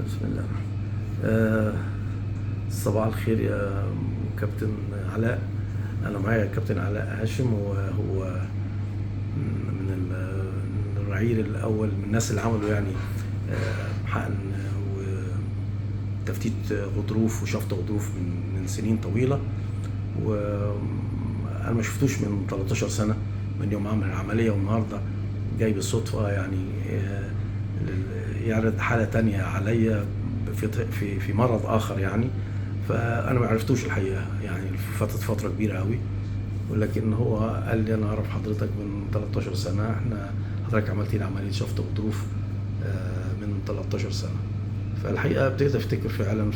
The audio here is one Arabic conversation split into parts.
بسم الله. آه، صباح الخير يا كابتن علاء. أنا معايا كابتن علاء هاشم، وهو من الرعيل الأول من الناس اللي عملوا يعني حقن وتفتيت غضروف وشفط غضروف من سنين طويلة. وأنا ما شفتوش من 13 سنة من يوم عمل العملية، والنهاردة جاي بالصدفة يعني يعرض حالة تانية عليا في مرض آخر يعني. فأنا ما عرفتوش الحقيقة يعني فاتت فترة كبيرة قوي، ولكن هو قال لي أنا أعرف حضرتك من 13 سنة، إحنا حضرتك عملت لي عملية شفط غضروف من 13 سنة. فالحقيقة ابتديت أفتكر فعلا،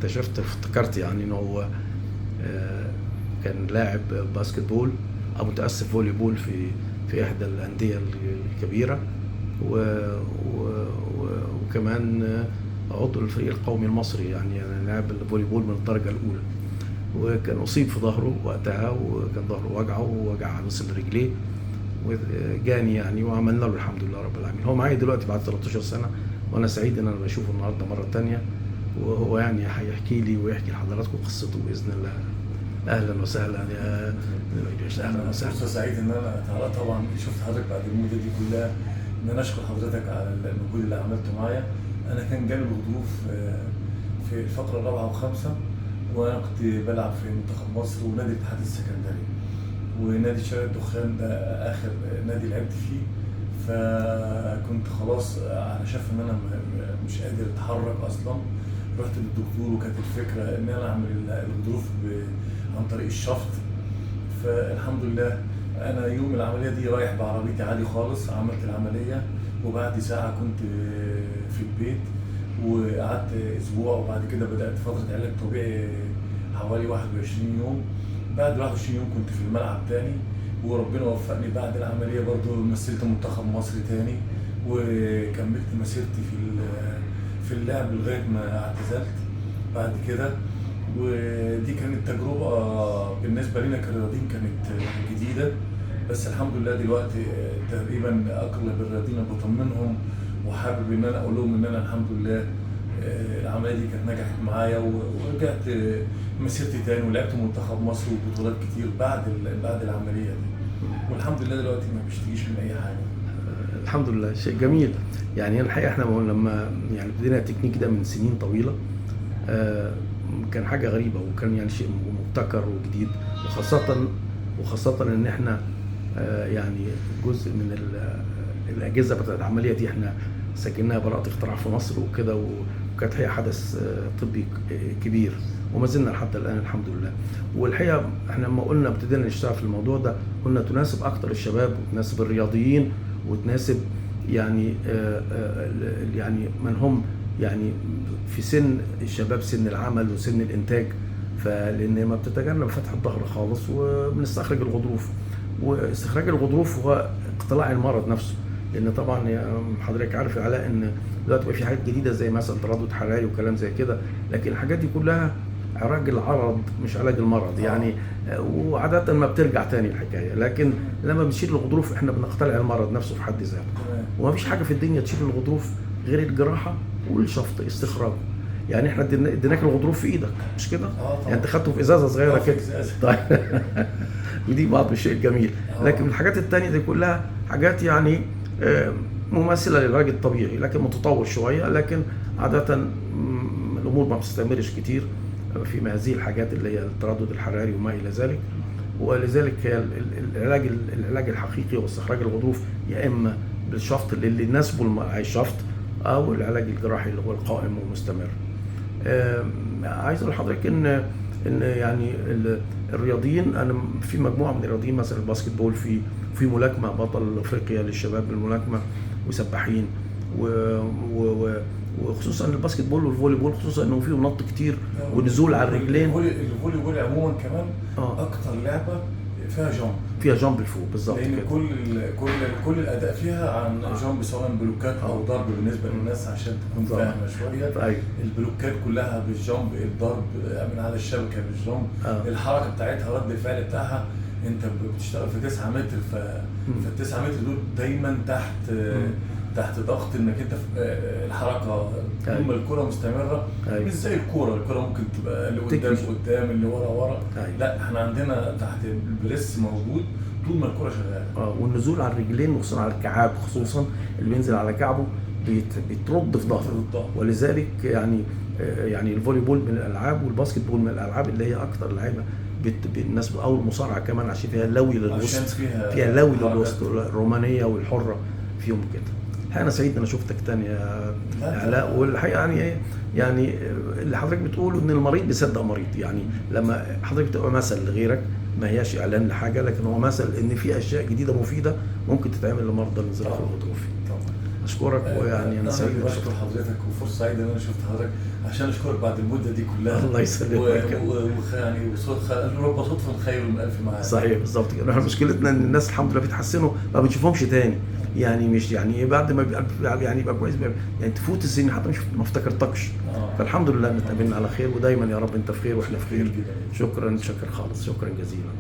افتكرت يعني إنه هو كان لاعب باسكت بول أو متأسف فولي بول في إحدى الأندية الكبيرة، وكمان عضو الفريق القومي المصري، يعني لاعب الفولي بول من الدرجة الأولى. وكان أصيب في ظهره وقتها، وكان ظهره وجعه ووجع مثل رجليه، وجاني يعني وعملنا له الحمد لله رب العالمين. هو معايا دلوقتي بعد 13 سنة، وأنا سعيد إن أنا بشوفه النهاردة مرة تانية، وهو يعني هيحكي لي ويحكي لحضراتكم قصته بإذن الله. أهلا وسهلا يا أهلا وسهلا. فرصة سعيد إن أنا طبعا شفت حضرتك بعد المدة دي كلها، إن أنا أشكر حضرتك على المجهود اللي عملته معايا. أنا كان جالي الغضروف في الفترة الرابعة وخامسة، وأنا كنت بلعب في منتخب مصر ونادي الاتحاد السكندري، ونادي شارع الدخان ده آخر نادي لعبت فيه. فكنت خلاص على شاف إن أنا مش قادر أتحرك أصلا. رحت للدكتور، وكانت الفكرة إن أنا أعمل الغضروف عن طريق الشفط. فالحمد لله أنا يوم العملية دي رايح بعربيتي عادي خالص، عملت العملية وبعد ساعة كنت في البيت، وقعدت أسبوع، وبعد كده بدأت فترة علاج طبيعي حوالي 21 يوم. بعد 21 يوم كنت في الملعب تاني، وربنا وفقني بعد العملية برضو مثلت منتخب مصر تاني، وكملت مسيرتي في اللعب لغاية ما اعتزلت بعد كده. ودي كانت تجربة بالنسبة لنا كرياضيين كانت جديدة، بس الحمد لله دلوقتي تقريبا أغلب الرياضيين بطمنهم، وحابب إن أنا أقول لهم إن أنا الحمد لله العملية دي كانت نجحت معايا، ورجعت مسيرتي تاني ولعبت منتخب مصر وبطولات كتير بعد العملية دي، والحمد لله دلوقتي ما بيشتكيش من أي حاجة. الحمد لله، شيء جميل. يعني الحقيقة احنا لما يعني بدينا التكنيك ده من سنين طويلة، كان حاجة غريبة، وكان يعني شيء مبتكر وجديد، وخاصة ان احنا يعني جزء من الأجهزة بتاعت العملية دي احنا سجلناها براءة اختراع في مصر وكده، وكانت هي حدث طبي كبير، وما زلنا لحد الآن الحمد لله. والحقيقة احنا لما قلنا ابتدينا نشتغل في الموضوع ده، قلنا تناسب أكتر الشباب وتناسب الرياضيين وتناسب يعني يعني من هم يعني في سن الشباب، سن العمل وسن الإنتاج. فلأن ما بتتجنب فتح الظهر خالص، وبنستخرج الغضروف، واستخراج الغضروف هو اقتلاع المرض نفسه. لأن طبعا حضرتك عارف يا علاء إن دلوقتي بقى في حاجات جديدة زي مثلا تردد حراري وكلام زي كده، لكن الحاجات دي كلها علاج العرض مش علاج المرض يعني. وعادة ما بترجع تاني الحكاية، لكن لما بنشيل الغضروف احنا بنقتلع المرض نفسه في حد ذاته. وما فيش حاجة في الدنيا تشيل الغضروف غير الجراحة والشفط استخراجه. يعني احنا اديناك الغضروف في ايدك مش كده؟ يعني انت خدته في ازازة صغيرة كده. طيب ودي بعض الشيء الجميل. لكن الحاجات التانية دي كلها حاجات يعني مماثلة للعلاج الطبيعي، لكن متطور شوية. لكن عادة الامور ما بتستمرش كتير في هذه الحاجات اللي هي التردد الحراري وما الى ذلك. ولذلك هي العلاج الحقيقي هو استخراج الغضروف، يا اما بالشفط اللي يناسبه الشفط، او العلاج الجراحي اللي هو القائم ومستمر. عايز اقول لحضرتك ان يعني الرياضيين، انا في مجموعه من الرياضيين مثلا الباسكت بول، في ملاكمه، بطل افريقيا للشباب بالملاكمه وسباحين، وخصوصا الباسكت بول والفولي بول، خصوصا انه فيهم نط كتير ونزول على الرجلين. الفولي بول عموما كمان اكتر لعبه فيها جامب لفوق بالظبط كده، لان كل الاداء فيها عن جامب، سواء بلوكات او ضرب. بالنسبه للناس عشان تكون فاهمه شويه، البلوكات كلها بالجامب، الضرب من على الشبكه بالجامب. الحركه بتاعتها، رد الفعل بتاعها، انت بتشتغل في 9 متر، فال9 متر دول دايما تحت ضغط، انك انت الحركه طول أيوة. ما الكرة مستمرة. أيوة. مش زي الكرة ممكن تبقى اللي قدام تكفي. قدام اللي ورا. أيوة. لا احنا عندنا تحت البريس موجود طول ما الكرة شغالة. والنزول على الرجلين خصوصا على الكعاب، خصوصا اللي بينزل على كعبه بترد في ظهره. ولذلك يعني الفولي بول من الالعاب والباسكت بول من الالعاب اللي هي اكتر لعيبه الناس او المصارعه كمان عشان فيها لوي للوسط، فيها لوي للوسط، الرومانيه والحره فيهم كده. الحقيقه انا سعيد ان انا شفتك تاني يا علاء. والحقيقه يعني اللي حضرتك بتقوله ان المريض بيصدق مريض، يعني لما حضرتك بتبقى مثل لغيرك ما هياش اعلان لحاجه، لكن هو مثل ان في اشياء جديده مفيده ممكن تتعمل لمرضى الانزلاق الغضروفي. اشكرك، ويعني انا سعيد بشكر حضرتك، وفرصه سعيده ان انا شفت حضرتك عشان اشكرك بعد المده دي كلها. الله يسلمك. ويعني رب صدفه خير من الف معاد. صحيح بالظبط كده. احنا مشكلتنا ان الناس الحمد لله بيتحسنوا ما بنشوفهمش تاني، يعني مش يعني بعد ما يبقى كويس يعني تفوت السنين حتى ما افتكرتكش. فالحمد لله ان اتقابلنا على خير، ودايما يا رب انت في خير واحنا في خير. شكرا خالص، شكرا جزيلا.